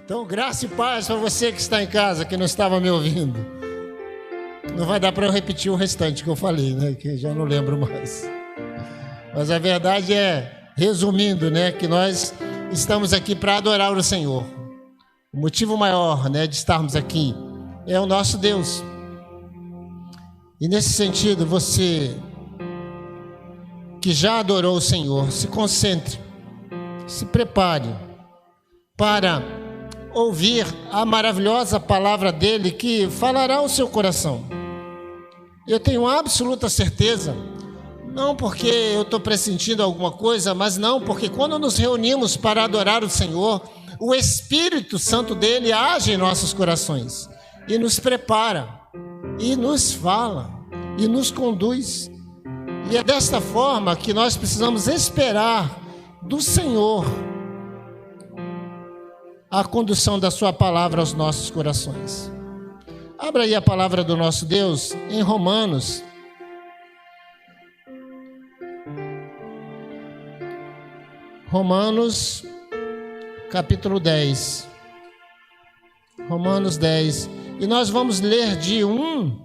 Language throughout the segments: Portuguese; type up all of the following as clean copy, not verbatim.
Então, graça e paz para você que está em casa, que não estava me ouvindo. Não vai dar para eu repetir o restante que eu falei, né? Que já não lembro mais. Mas a verdade é, resumindo, né? Que nós estamos aqui para adorar o Senhor. O motivo maior, né, de estarmos aqui é o nosso Deus. E nesse sentido, você que já adorou o Senhor, se concentre, se prepare para ouvir a maravilhosa palavra dele que falará ao seu coração. Eu tenho absoluta certeza, não porque eu estou pressentindo alguma coisa, mas não, porque quando nos reunimos para adorar o Senhor, o Espírito Santo dele age em nossos corações e nos prepara, e nos fala, e nos conduz. E é desta forma que nós precisamos esperar do Senhor a condução da sua palavra aos nossos corações. Abra aí a palavra do nosso Deus em Romanos. Romanos, capítulo 10. Romanos 10. E nós vamos ler de 1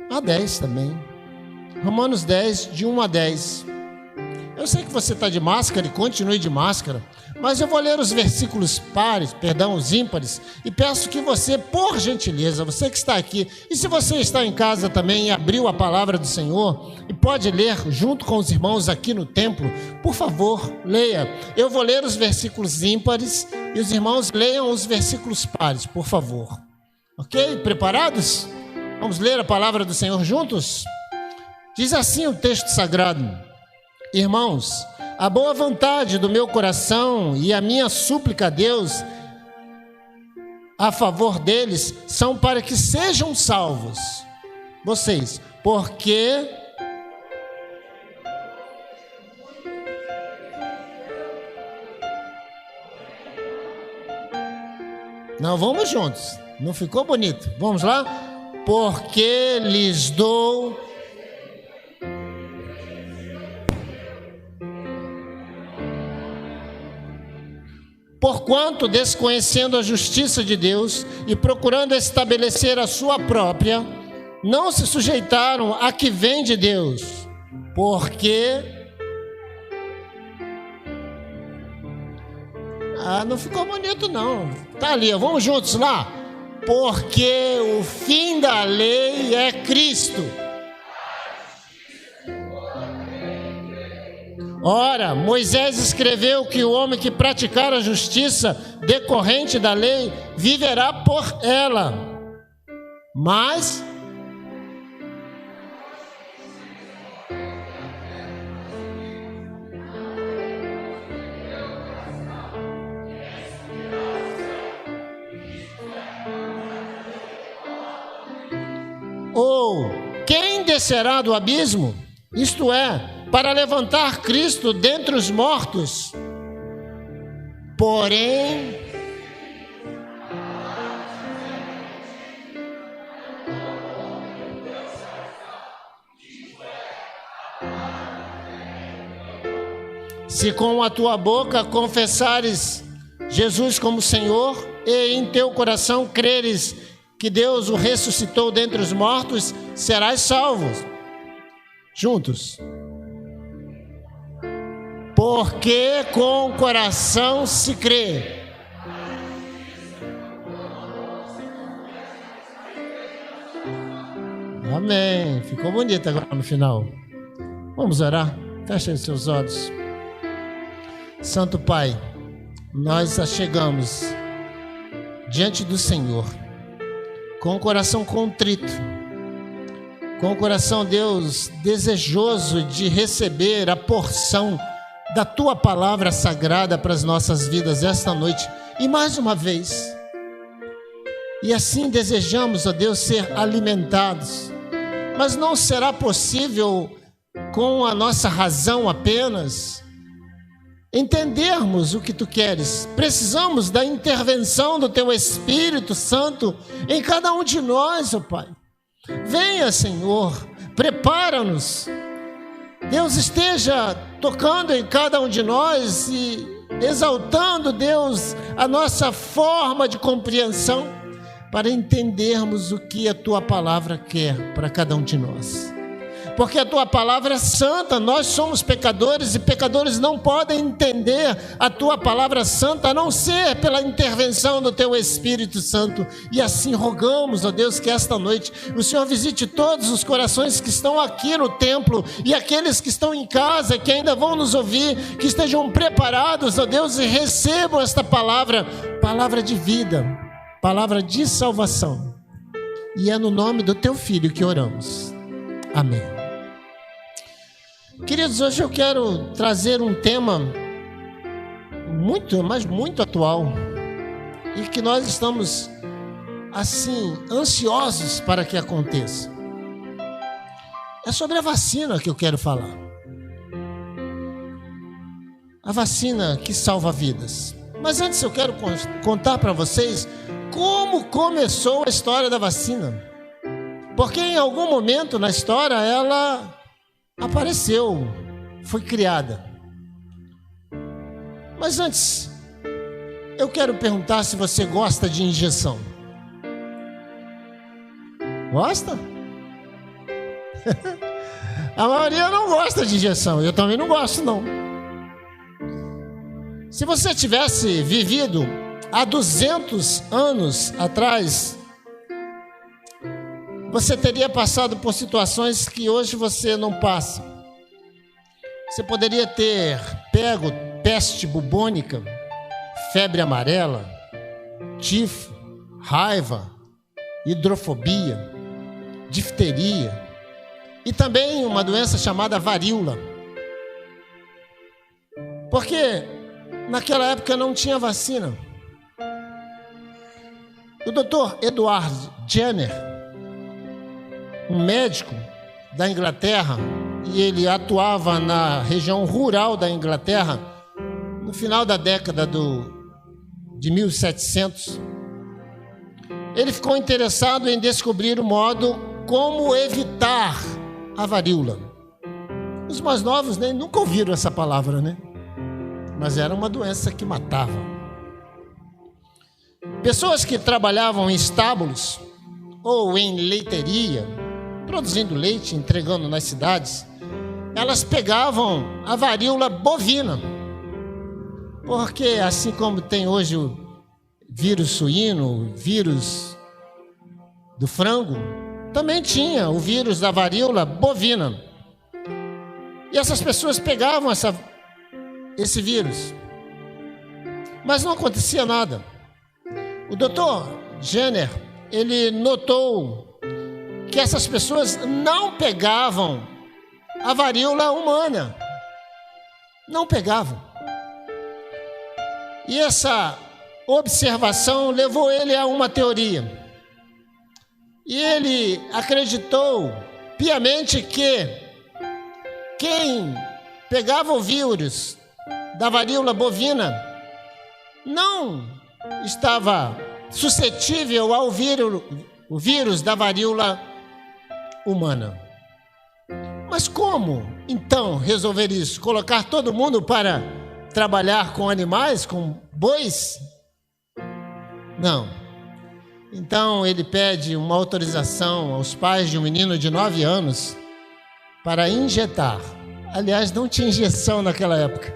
a 10 também. Romanos 10, de 1 a 10. Eu sei que você está de máscara e continue de máscara, mas eu vou ler os versículos os ímpares, e peço que você, por gentileza, você que está aqui, e se você está em casa também e abriu a palavra do Senhor, e pode ler junto com os irmãos aqui no templo, por favor, leia. Eu vou ler os versículos ímpares, e os irmãos leiam os versículos pares, por favor. Ok? Preparados? Vamos ler a palavra do Senhor juntos? Diz assim o texto sagrado: irmãos, a boa vontade do meu coração e a minha súplica a Deus a favor deles são para que sejam salvos. Vocês, porque não, vamos juntos. Não ficou bonito? Vamos lá? Porque lhes dou porquanto, desconhecendo a justiça de Deus e procurando estabelecer a sua própria, não se sujeitaram a que vem de Deus, porque... não ficou bonito não. Tá ali, vamos juntos lá. Porque o fim da lei é Cristo. Ora, Moisés escreveu que o homem que praticar a justiça decorrente da lei viverá por ela. Mas ou quem descerá do abismo? Isto é, para levantar Cristo dentre os mortos. Porém, se com a tua boca confessares Jesus como Senhor e em teu coração creres que Deus o ressuscitou dentre os mortos, serás salvo. Juntos. Porque com o coração se crê. Amém. Ficou bonito agora no final. Vamos orar. Feche os seus olhos. Santo Pai, nós chegamos diante do Senhor com o coração contrito, com o coração, Deus, desejoso de receber a porção da Tua palavra sagrada para as nossas vidas esta noite, e mais uma vez, e assim desejamos, ó Deus, ser alimentados, mas não será possível com a nossa razão apenas entendermos o que Tu queres. Precisamos da intervenção do Teu Espírito Santo em cada um de nós, ó Pai. Venha, Senhor, prepara-nos. Deus esteja tocando em cada um de nós e exaltando, Deus, a nossa forma de compreensão, para entendermos o que a Tua palavra quer para cada um de nós. Porque a Tua palavra é santa, nós somos pecadores e pecadores não podem entender a Tua palavra santa a não ser pela intervenção do Teu Espírito Santo. E assim rogamos, ó Deus, que esta noite o Senhor visite todos os corações que estão aqui no templo e aqueles que estão em casa, que ainda vão nos ouvir, que estejam preparados, ó Deus, e recebam esta palavra, palavra de vida, palavra de salvação. E é no nome do Teu Filho que oramos. Amém. Queridos, hoje eu quero trazer um tema muito atual e que nós estamos, assim, ansiosos para que aconteça. É sobre a vacina que eu quero falar. A vacina que salva vidas. Mas antes eu quero contar para vocês como começou a história da vacina. Porque em algum momento na história ela apareceu, foi criada. Mas antes, eu quero perguntar se você gosta de injeção. Gosta? A maioria não gosta de injeção, eu também não gosto não. Se você tivesse vivido há 200 anos atrás, você teria passado por situações que hoje você não passa. Você poderia ter pego peste bubônica, febre amarela, tifo, raiva, hidrofobia, difteria e também uma doença chamada varíola. Porque naquela época não tinha vacina. O Dr. Edward Jenner, um médico da Inglaterra, e ele atuava na região rural da Inglaterra, no final da década de 1700, ele ficou interessado em descobrir o modo como evitar a varíola. Os mais novos nunca ouviram essa palavra, né? Mas era uma doença que matava. Pessoas que trabalhavam em estábulos ou em leiteria, produzindo leite, entregando nas cidades, elas pegavam a varíola bovina. Porque assim como tem hoje o vírus suíno, o vírus do frango, também tinha o vírus da varíola bovina. E essas pessoas pegavam esse vírus, mas não acontecia nada. O Dr. Jenner, ele notou que essas pessoas não pegavam a varíola humana. Não pegavam. E essa observação levou ele a uma teoria. E ele acreditou piamente que quem pegava o vírus da varíola bovina não estava suscetível ao vírus da varíola humana. Mas como, então, resolver isso? Colocar todo mundo para trabalhar com animais, com bois? Não. Então, ele pede uma autorização aos pais de um menino de 9 anos para injetar. Aliás, não tinha injeção naquela época.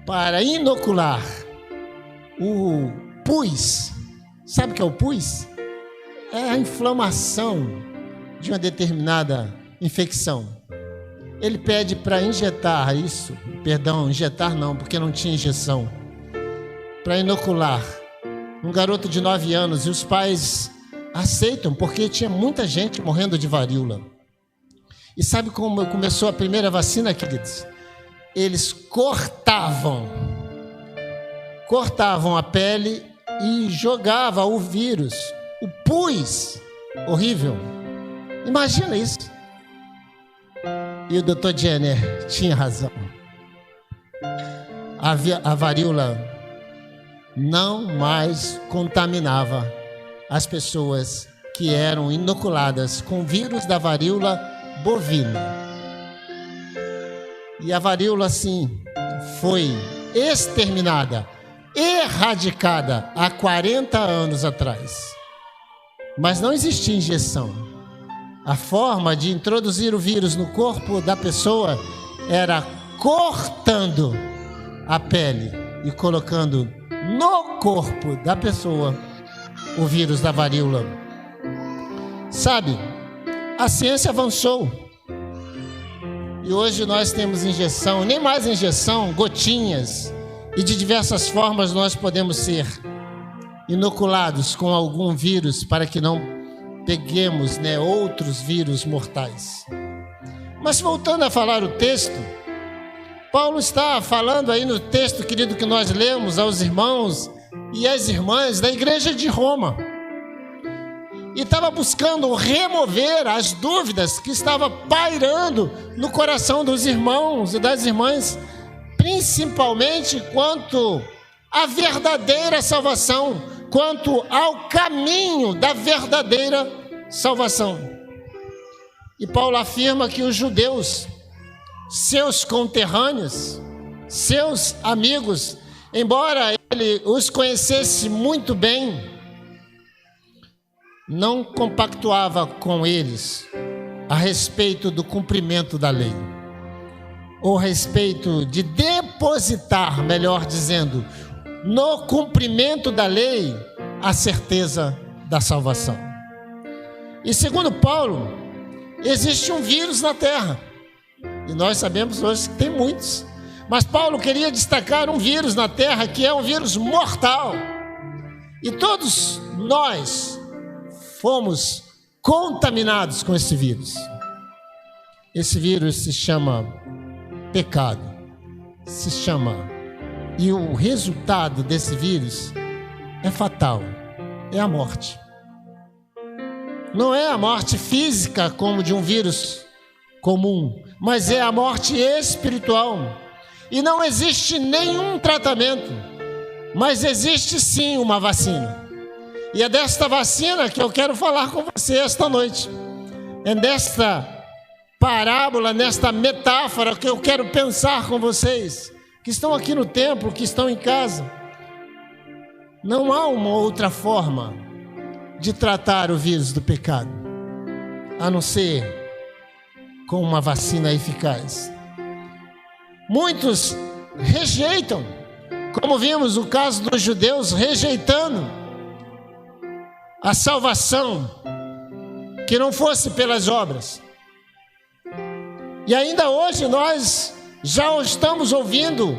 Para inocular o pus. Sabe o que é o pus? É a inflamação de uma determinada infecção. Ele pede para injetar isso, injetar não, porque não tinha injeção, para inocular um garoto de 9 anos, e os pais aceitam, porque tinha muita gente morrendo de varíola. E sabe como começou a primeira vacina, queridos? Eles cortavam a pele e jogavam o vírus, o pus, horrível. Imagina isso. E o Dr. Jenner tinha razão. A varíola não mais contaminava as pessoas que eram inoculadas com o vírus da varíola bovina. E a varíola, assim, foi exterminada, erradicada há 40 anos atrás. Mas não existia injeção. A forma de introduzir o vírus no corpo da pessoa era cortando a pele e colocando no corpo da pessoa o vírus da varíola. Sabe, a ciência avançou. E hoje nós temos injeção, nem mais injeção, gotinhas. E de diversas formas nós podemos ser inoculados com algum vírus para que não peguemos, outros vírus mortais. Mas voltando a falar o texto, Paulo está falando aí no texto, querido, que nós lemos aos irmãos e às irmãs da igreja de Roma. E estava buscando remover as dúvidas que estavam pairando no coração dos irmãos e das irmãs, principalmente quanto à verdadeira salvação, quanto ao caminho da verdadeira salvação. E Paulo afirma que os judeus, seus conterrâneos, seus amigos, embora ele os conhecesse muito bem, não compactuava com eles a respeito do cumprimento da lei, ou a respeito de depositar, melhor dizendo, no cumprimento da lei, a certeza da salvação. E segundo Paulo, existe um vírus na terra, e nós sabemos hoje que tem muitos, mas Paulo queria destacar um vírus na terra que é um vírus mortal, e todos nós fomos contaminados com esse vírus. Esse vírus se chama pecado, e o resultado desse vírus é fatal, é a morte. Não é a morte física como de um vírus comum, mas é a morte espiritual. E não existe nenhum tratamento, mas existe sim uma vacina. E é desta vacina que eu quero falar com você esta noite. É desta parábola, nesta metáfora que eu quero pensar com vocês, que estão aqui no templo, que estão em casa. Não há uma outra forma de tratar o vírus do pecado, a não ser com uma vacina eficaz. Muitos rejeitam, como vimos o caso dos judeus rejeitando a salvação que não fosse pelas obras. E ainda hoje nós já estamos ouvindo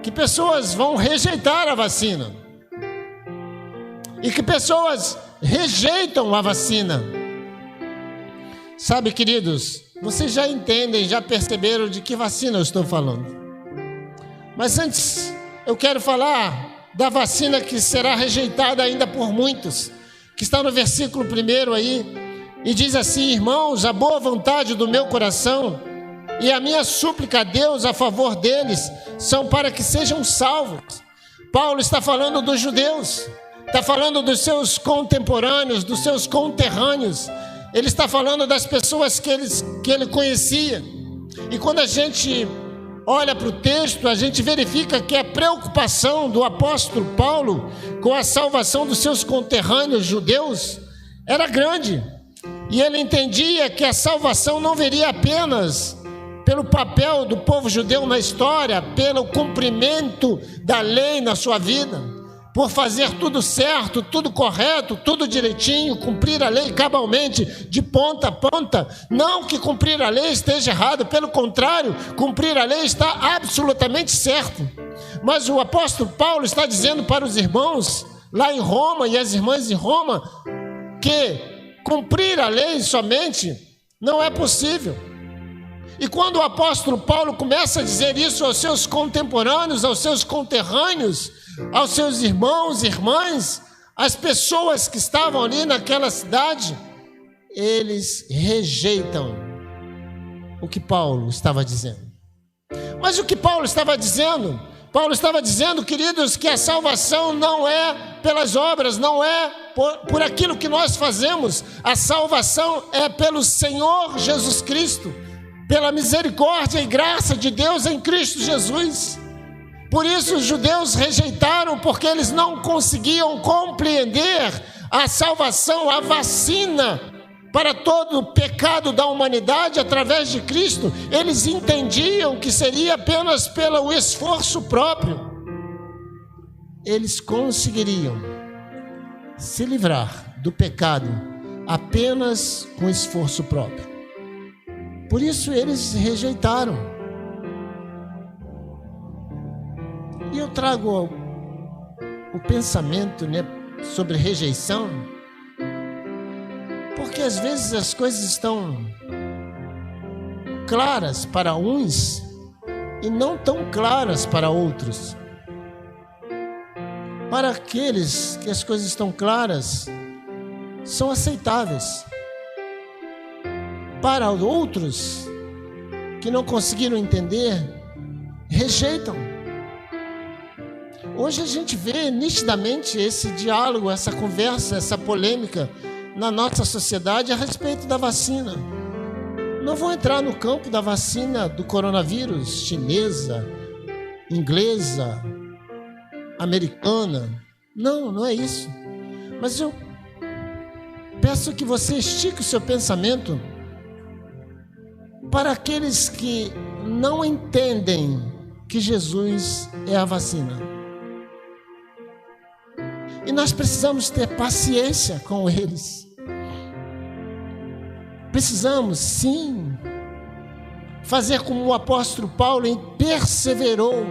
que pessoas vão rejeitar a vacina, e que pessoas rejeitam a vacina. Sabe, queridos, vocês já entendem, já perceberam de que vacina eu estou falando. Mas antes eu quero falar da vacina que será rejeitada ainda por muitos, que está no versículo 1 aí, e diz assim: irmãos, a boa vontade do meu coração e a minha súplica a Deus a favor deles são para que sejam salvos. Paulo está falando dos judeus, está falando dos seus contemporâneos, dos seus conterrâneos. Ele está falando das pessoas que ele conhecia. E quando a gente olha para o texto, a gente verifica que a preocupação do apóstolo Paulo com a salvação dos seus conterrâneos judeus era grande. E ele entendia que a salvação não viria apenas pelo papel do povo judeu na história, pelo cumprimento da lei na sua vida, por fazer tudo certo, tudo correto, tudo direitinho, cumprir a lei cabalmente, de ponta a ponta. Não que cumprir a lei esteja errado, pelo contrário, cumprir a lei está absolutamente certo. Mas o apóstolo Paulo está dizendo para os irmãos lá em Roma e as irmãs em Roma que cumprir a lei somente não é possível. E quando o apóstolo Paulo começa a dizer isso aos seus contemporâneos, aos seus conterrâneos, aos seus irmãos e irmãs, as pessoas que estavam ali naquela cidade, eles rejeitam o que Paulo estava dizendo. Mas o que Paulo estava dizendo? Paulo estava dizendo, queridos, que a salvação não é pelas obras, não é por aquilo que nós fazemos. A salvação é pelo Senhor Jesus Cristo, pela misericórdia e graça de Deus em Cristo Jesus. Por isso os judeus rejeitaram, porque eles não conseguiam compreender a salvação, a vacina para todo o pecado da humanidade através de Cristo. Eles entendiam que seria apenas pelo esforço próprio. Eles conseguiriam se livrar do pecado apenas com esforço próprio. Por isso eles rejeitaram. E eu trago o pensamento, sobre rejeição, porque às vezes as coisas estão claras para uns e não tão claras para outros. Para aqueles que as coisas estão claras, são aceitáveis. Para outros que não conseguiram entender, rejeitam. Hoje a gente vê nitidamente esse diálogo, essa conversa, essa polêmica na nossa sociedade a respeito da vacina. Não vou entrar no campo da vacina do coronavírus, chinesa, inglesa, americana. Não é isso. Mas eu peço que você estique o seu pensamento para aqueles que não entendem que Jesus é a vacina. E nós precisamos ter paciência com eles. Precisamos, sim, fazer como o apóstolo Paulo perseverou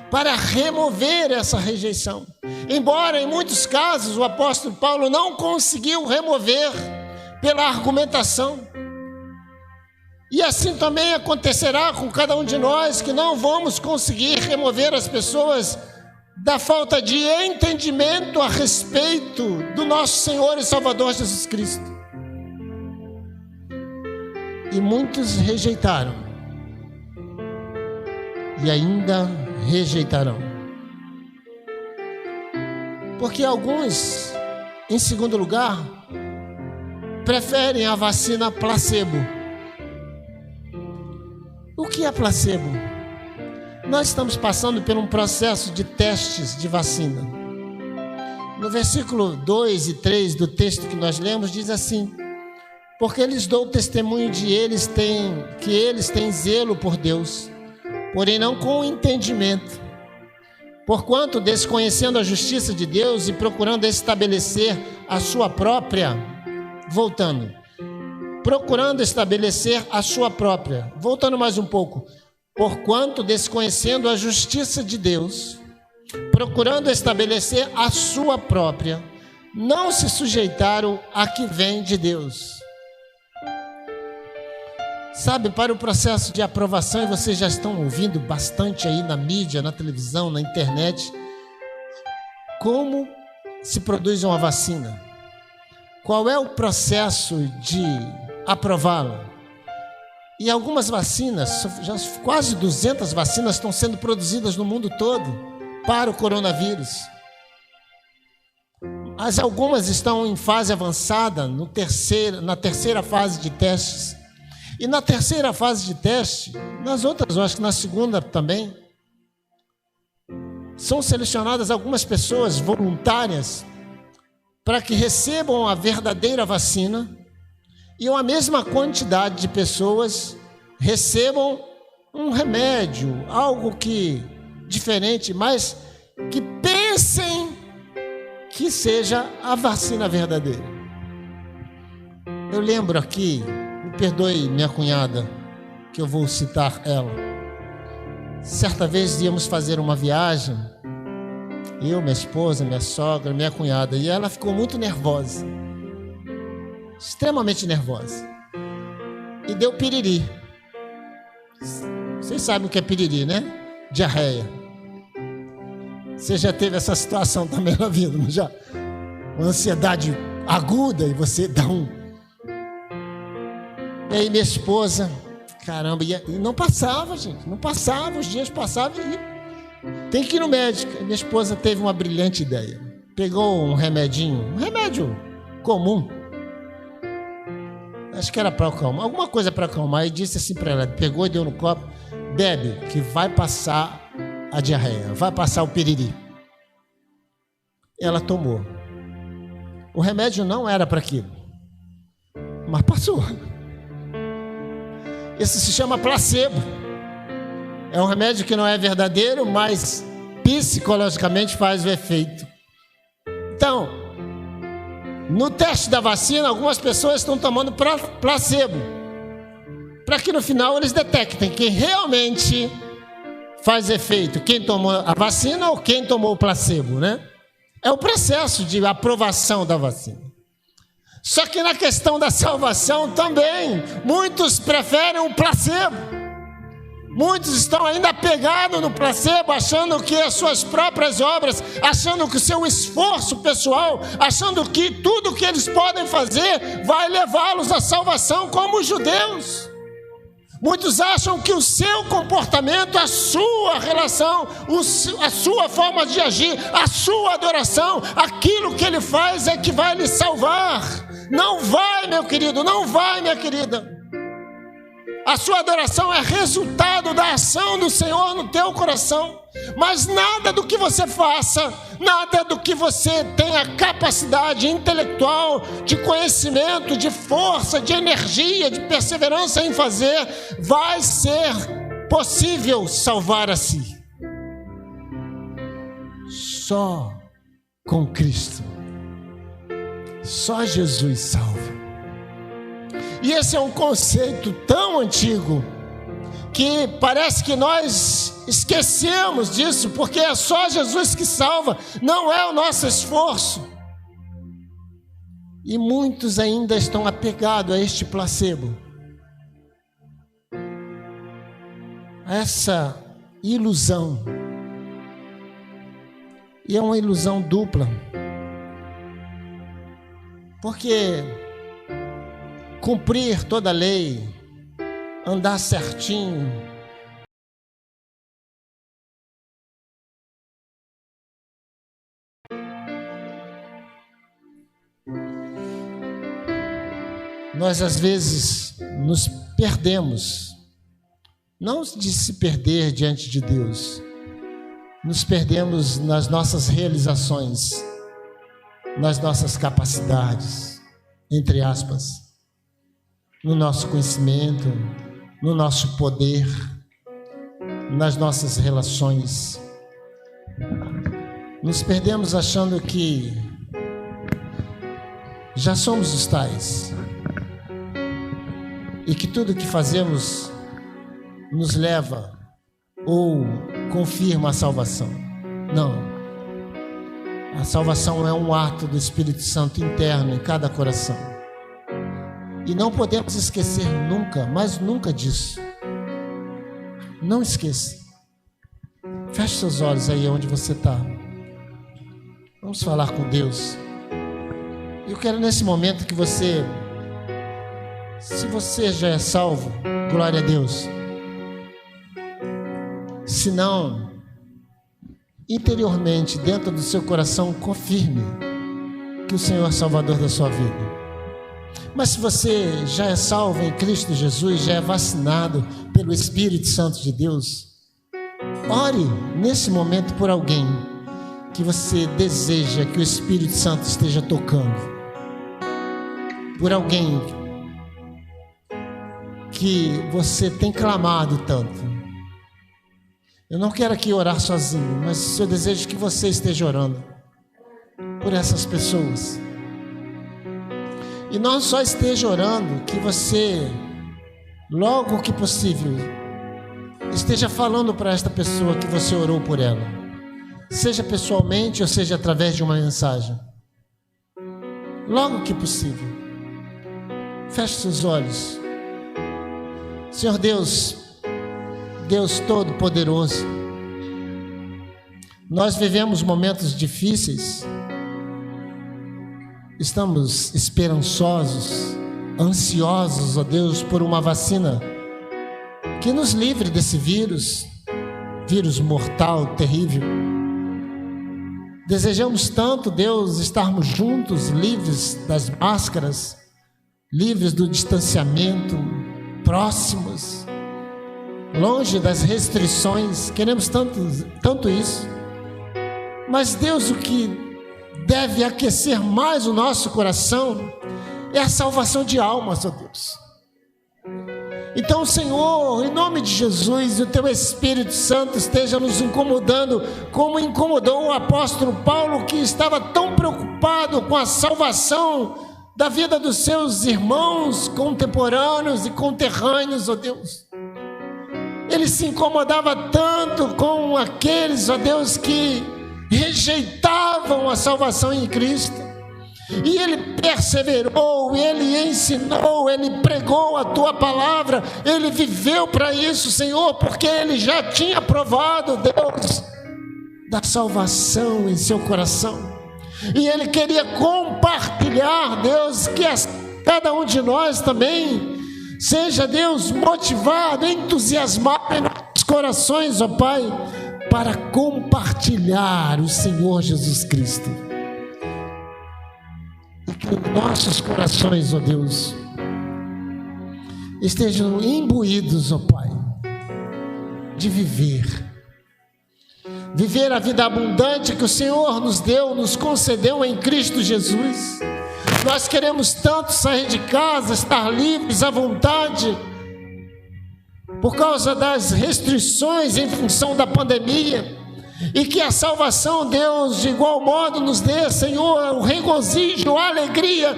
para remover essa rejeição. Embora em muitos casos o apóstolo Paulo não conseguiu remover pela argumentação. E assim também acontecerá com cada um de nós, que não vamos conseguir remover as pessoas da falta de entendimento a respeito do nosso Senhor e Salvador Jesus Cristo. E muitos rejeitaram. E ainda rejeitarão. Porque alguns, em segundo lugar, preferem a vacina placebo. O que é placebo? Nós estamos passando por um processo de testes de vacina. No versículo 2 e 3 do texto que nós lemos, diz assim: porque eles dão testemunho de que eles têm zelo por Deus, porém não com entendimento. Porquanto, desconhecendo a justiça de Deus e procurando estabelecer a sua própria, voltando mais um pouco, porquanto, desconhecendo a justiça de Deus, procurando estabelecer a sua própria, não se sujeitaram a que vem de Deus. Sabe, para o processo de aprovação, e vocês já estão ouvindo bastante aí na mídia, na televisão, na internet, como se produz uma vacina? Qual é o processo de aprová-la? E algumas vacinas, já quase 200 vacinas estão sendo produzidas no mundo todo para o coronavírus. Mas algumas estão em fase avançada, na terceira fase de testes. E na terceira fase de teste, nas outras, eu acho que na segunda também, são selecionadas algumas pessoas voluntárias para que recebam a verdadeira vacina e a mesma quantidade de pessoas recebam um remédio, algo que diferente, mas que pensem que seja a vacina verdadeira. Eu lembro aqui, me perdoe minha cunhada, que eu vou citar ela. Certa vez íamos fazer uma viagem, eu, minha esposa, minha sogra, minha cunhada, e ela ficou muito nervosa, extremamente nervosa, e deu piriri. Vocês sabem o que é piriri, né? Diarreia. Você já teve essa situação também na vida, não já? Uma ansiedade aguda e você dá um... E aí minha esposa, caramba, e não passava, gente, não passava, os dias passavam e tem que ir no médico. E minha esposa teve uma brilhante ideia. Pegou um remedinho, um remédio comum, acho que era para acalmar, alguma coisa para acalmar, e disse assim para ela, pegou e deu no copo: bebe, que vai passar a diarreia, vai passar o piriri. Ela tomou. O remédio não era para aquilo, mas passou. Isso se chama placebo. É um remédio que não é verdadeiro, mas psicologicamente faz o efeito. Então, no teste da vacina, algumas pessoas estão tomando placebo, para que no final eles detectem quem realmente faz efeito, quem tomou a vacina ou quem tomou o placebo, né? É o processo de aprovação da vacina. Só que na questão da salvação também, muitos preferem o placebo. Muitos estão ainda apegados no placebo, achando que as suas próprias obras, achando que o seu esforço pessoal, achando que tudo que eles podem fazer vai levá-los à salvação, como os judeus. Muitos acham que o seu comportamento, a sua relação, a sua forma de agir, a sua adoração, aquilo que ele faz é que vai lhe salvar. Não vai, meu querido, não vai, minha querida. A sua adoração é resultado da ação do Senhor no teu coração. Mas nada do que você faça, nada do que você tenha capacidade intelectual, de conhecimento, de força, de energia, de perseverança em fazer, vai ser possível salvar a si. Só com Cristo. Só Jesus salva. E esse é um conceito tão antigo que parece que nós esquecemos disso, porque é só Jesus que salva, não é o nosso esforço. E muitos ainda estão apegados a este placebo, a essa ilusão. E é uma ilusão dupla, porque cumprir toda a lei, andar certinho, nós às vezes nos perdemos, não de se perder diante de Deus, nos perdemos nas nossas realizações, nas nossas capacidades, entre aspas, no nosso conhecimento, no nosso poder, nas nossas relações. Nos perdemos achando que já somos os tais e que tudo que fazemos nos leva ou confirma a salvação. Não. A salvação é um ato do Espírito Santo interno em cada coração. E não podemos esquecer nunca, mas nunca disso. Não esqueça. Feche seus olhos aí onde você está. Vamos falar com Deus. Eu quero nesse momento que você, se você já é salvo, glória a Deus. Se não, interiormente, dentro do seu coração, confirme que o Senhor é Salvador da sua vida. Mas se você já é salvo em Cristo Jesus, já é vacinado pelo Espírito Santo de Deus, ore nesse momento por alguém que você deseja que o Espírito Santo esteja tocando, por alguém que você tem clamado tanto. Eu não quero aqui orar sozinho, mas eu desejo que você esteja orando por essas pessoas. E não só esteja orando, que você, logo que possível, esteja falando para esta pessoa que você orou por ela, seja pessoalmente ou seja através de uma mensagem. Logo que possível. Feche seus olhos. Senhor Deus, Deus Todo-Poderoso, nós vivemos momentos difíceis. Estamos esperançosos, ansiosos, ó Deus, por uma vacina que nos livre desse vírus mortal, terrível. Desejamos tanto, Deus, estarmos juntos, livres das máscaras, livres do distanciamento, próximos. longe das restrições, queremos tanto isso. Mas Deus, o que deve aquecer mais o nosso coração é a salvação de almas, ó Deus. Então, Senhor, em nome de Jesus, o Teu Espírito Santo esteja nos incomodando, como incomodou o apóstolo Paulo, que estava tão preocupado com a salvação da vida dos seus irmãos contemporâneos e conterrâneos, ó Deus. Ele se incomodava tanto com aqueles, ó Deus, que rejeitavam a salvação em Cristo. E ele perseverou, ele ensinou, ele pregou a Tua palavra, ele viveu para isso, Senhor, porque ele já tinha provado, Deus, da salvação em seu coração. E ele queria compartilhar, Deus, que cada um de nós também seja, Deus, motivado, entusiasmado em nossos corações, ó Pai, para compartilhar o Senhor Jesus Cristo. E que nossos corações, ó Deus, estejam imbuídos, ó Pai, de viver a vida abundante que o Senhor nos deu, nos concedeu em Cristo Jesus. Nós queremos tanto sair de casa, estar livres à vontade, por causa das restrições em função da pandemia, e que a salvação, Deus, de igual modo nos dê, Senhor, o regozijo, a alegria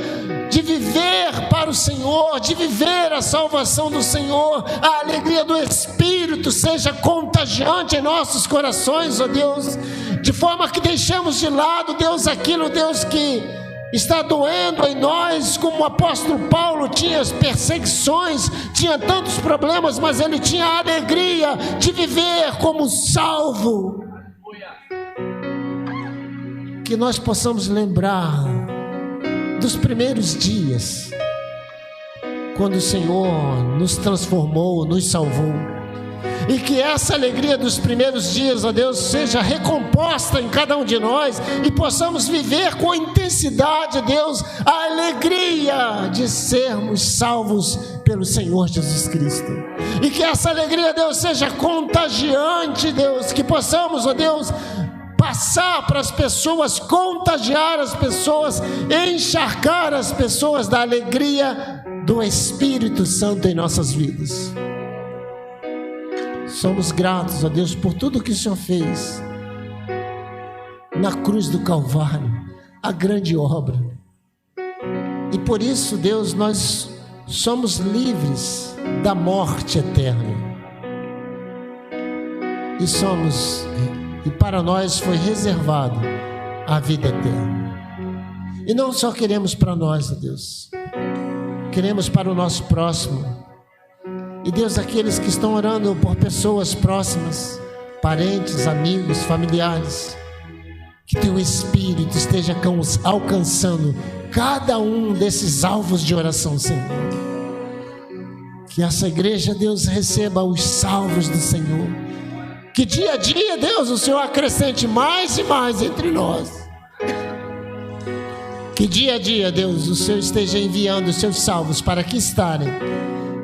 de viver para o Senhor, de viver a salvação do Senhor. A alegria do Espírito seja contagiante em nossos corações, ó Deus, de forma que deixemos de lado, Deus, aquilo, Deus, que está doendo em nós, como o apóstolo Paulo tinha as perseguições, tinha tantos problemas, mas ele tinha a alegria de viver como salvo. Que nós possamos lembrar dos primeiros dias, quando o Senhor nos transformou, nos salvou, e que essa alegria dos primeiros dias, ó Deus, seja recomposta em cada um de nós, e possamos viver com intensidade, Deus, a alegria de sermos salvos pelo Senhor Jesus Cristo. E que essa alegria, Deus, seja contagiante, Deus, que possamos, ó Deus, passar para as pessoas, contagiar as pessoas, encharcar as pessoas da alegria do Espírito Santo em nossas vidas. Somos gratos a Deus por tudo que o Senhor fez na cruz do Calvário, a grande obra. E por isso, Deus, nós somos livres da morte eterna. E para nós foi reservado a vida eterna. E não só queremos para nós, ó Deus, queremos para o nosso próximo. E Deus, aqueles que estão orando por pessoas próximas, parentes, amigos, familiares, que Teu Espírito esteja alcançando cada um desses alvos de oração, Senhor. Que essa igreja, Deus, receba os salvos do Senhor. Que dia a dia, Deus, o Senhor acrescente mais e mais entre nós. Que dia a dia, Deus, o Senhor esteja enviando os Seus salvos para aqui estarem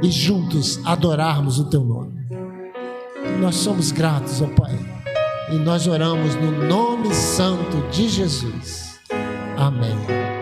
e juntos adorarmos o Teu nome. Nós somos gratos, ó Pai, e nós oramos no nome santo de Jesus. Amém.